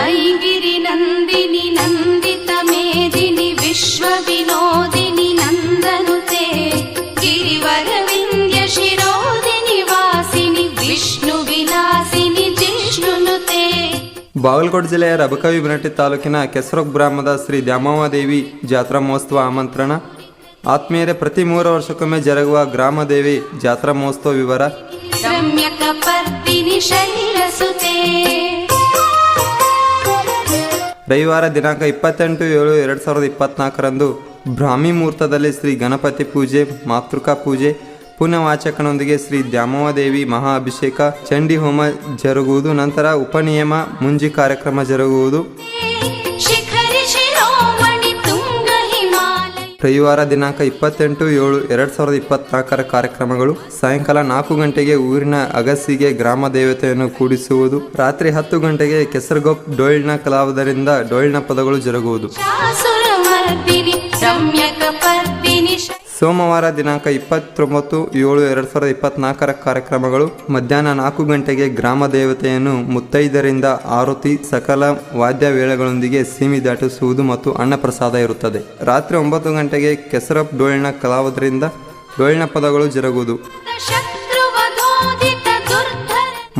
ಐಗಿರಿ ನಂದಿನಿ ನಂದಿತ ಮೇದಿನಿ ವಿಶ್ವ ವಿನೋದಿನಿ ನಂದನುತೆ ಗಿರಿವರ ವಿಂಧ್ಯ ಶಿರೋದಿನಿ ವಾಸಿನಿ ವಿಷ್ಣು ವಿಲಾಸಿನಿ ಜಿಷ್ಣುನುತೆ. ಬಾಗಲಕೋಟೆ ಜಿಲ್ಲೆಯ ರಬಕವಿ ಬಿನಟ್ಟಿ ತಾಲೂಕಿನ ಕೆಸರೊಕ್ ಗ್ರಾಮದ ಶ್ರೀ ದ್ಯಾಮವ್ವಾದೇವಿ ಜಾತ್ರಾ ಮಹೋತ್ಸವ ಆಮಂತ್ರಣ. ಆತ್ಮೀಯರೇ, ಪ್ರತಿ 3 ವರ್ಷಕ್ಕೊಮ್ಮೆ ಜರುಗುವ ಗ್ರಾಮದೇವಿ ಜಾತ್ರಾ ಮಹೋತ್ಸವ ವಿವರ. ರವಿವಾರ ದಿನಾಂಕ 28/7/2024 ಬ್ರಾಹ್ಮಿ ಮುಹೂರ್ತದಲ್ಲಿ ಶ್ರೀ ಗಣಪತಿ ಪೂಜೆ, ಮಾತೃಕಾ ಪೂಜೆ, ಪುಣ್ಯವಾಚಕನೊಂದಿಗೆ ಶ್ರೀ ದ್ಯಾಮವ್ವಾದೇವಿ ಮಹಾ ಅಭಿಷೇಕ, ಚಂಡಿ ಹೋಮ ಜರುಗುವುದು. ನಂತರ ಉಪನಿಯಮ ಮುಂಜಿ ಕಾರ್ಯಕ್ರಮ ಜರುಗುವುದು. ರವಿವಾರ ದಿನಾಂಕ 28/7/2024 ಕಾರ್ಯಕ್ರಮಗಳು. ಸಾಯಂಕಾಲ 4 ಗಂಟೆಗೆ ಊರಿನ ಅಗಸಿಗೆ ಗ್ರಾಮ ದೇವತೆಯನ್ನು ಕೂಡಿಸುವುದು. ರಾತ್ರಿ 10 ಗಂಟೆಗೆ ಕೆಸರಗೊಪ್ ಡೊಳ್ಳಿನ ಕಲಾವಿದರಿಂದ ಡೊಳ್ಳಿನ ಪದಗಳು ಜರುಗುವುದು. ಸೋಮವಾರ ದಿನಾಂಕ 29/7/2024 ಕಾರ್ಯಕ್ರಮಗಳು. ಮಧ್ಯಾಹ್ನ 4 ಗಂಟೆಗೆ ಗ್ರಾಮ ದೇವತೆಯನ್ನು ಮುತ್ತೈದರಿಂದ ಆರತಿ, ಸಕಲ ವಾದ್ಯ ವೇಳೆಗಳೊಂದಿಗೆ ಸೀಮಿ ದಾಟಿಸುವುದು ಮತ್ತು ಅನ್ನಪ್ರಸಾದ ಇರುತ್ತದೆ. ರಾತ್ರಿ 9 ಗಂಟೆಗೆ ಕೆಸರಪ್ ಡೊಳ್ಳಿನ ಕಲಾವಿದರಿಂದ ಡೊಳ್ಳಿನ ಪದಗಳು ಜರುಗುವುದು.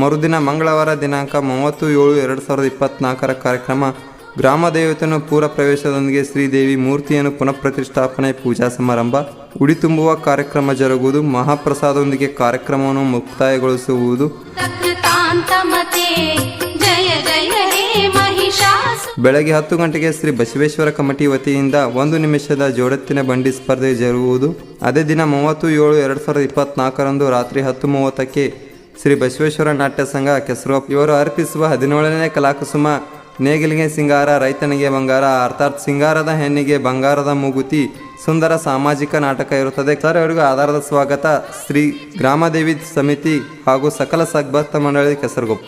ಮರುದಿನ ಮಂಗಳವಾರ ದಿನಾಂಕ 30/7/2024 ಕಾರ್ಯಕ್ರಮ. ಗ್ರಾಮ ದೇವತೆಯನ್ನು ಪೂರ ಪ್ರವೇಶದೊಂದಿಗೆ ಶ್ರೀದೇವಿ ಮೂರ್ತಿಯನ್ನು ಪುನಃ ಪ್ರತಿಷ್ಠಾಪನೆ ಪೂಜಾ ಸಮಾರಂಭ. ಉಡಿ ತುಂಬುವ ಕಾರ್ಯಕ್ರಮ ಜರುಗುವುದು. ಮಹಾಪ್ರಸಾದದೊಂದಿಗೆ ಕಾರ್ಯಕ್ರಮವನ್ನು ಮುಕ್ತಾಯಗೊಳಿಸುವುದು. ಬೆಳಗ್ಗೆ 10 ಗಂಟೆಗೆ ಶ್ರೀ ಬಸವೇಶ್ವರ ಕಮಿಟಿ ವತಿಯಿಂದ 1 ನಿಮಿಷದ ಜೋಡೆತ್ತಿನ ಬಂಡಿ ಸ್ಪರ್ಧೆ ಜರುಗುವುದು. ಅದೇ ದಿನ 30/7/2024 ರಾತ್ರಿ 10:30ಕ್ಕೆ ಶ್ರೀ ಬಸವೇಶ್ವರ ನಾಟ್ಯ ಸಂಘ ಕೆಸರೊಪ್ ಇವರು ಅರ್ಪಿಸುವ 17ನೇ ಕಲಾಕುಸುಮ ನೇಗಿಲಿಗೆ ಸಿಂಗಾರ ರೈತನಿಗೆ ಬಂಗಾರ, ಅರ್ಥಾತ್ ಸಿಂಗಾರದ ಹೆಣ್ಣಿಗೆ ಬಂಗಾರದ ಮೂಗುತಿ ಸುಂದರ ಸಾಮಾಜಿಕ ನಾಟಕ ಇರುತ್ತದೆ. ಸರ್ ಅವರಿಗೂ ಆಧಾರದ ಸ್ವಾಗತ. ಶ್ರೀ ಗ್ರಾಮದೇವಿ ಸಮಿತಿ ಹಾಗೂ ಸಕಲ ಸದ್ಭಕ್ತ ಮಂಡಳಿ ಕೆಸರಗೊಪ್ಪ.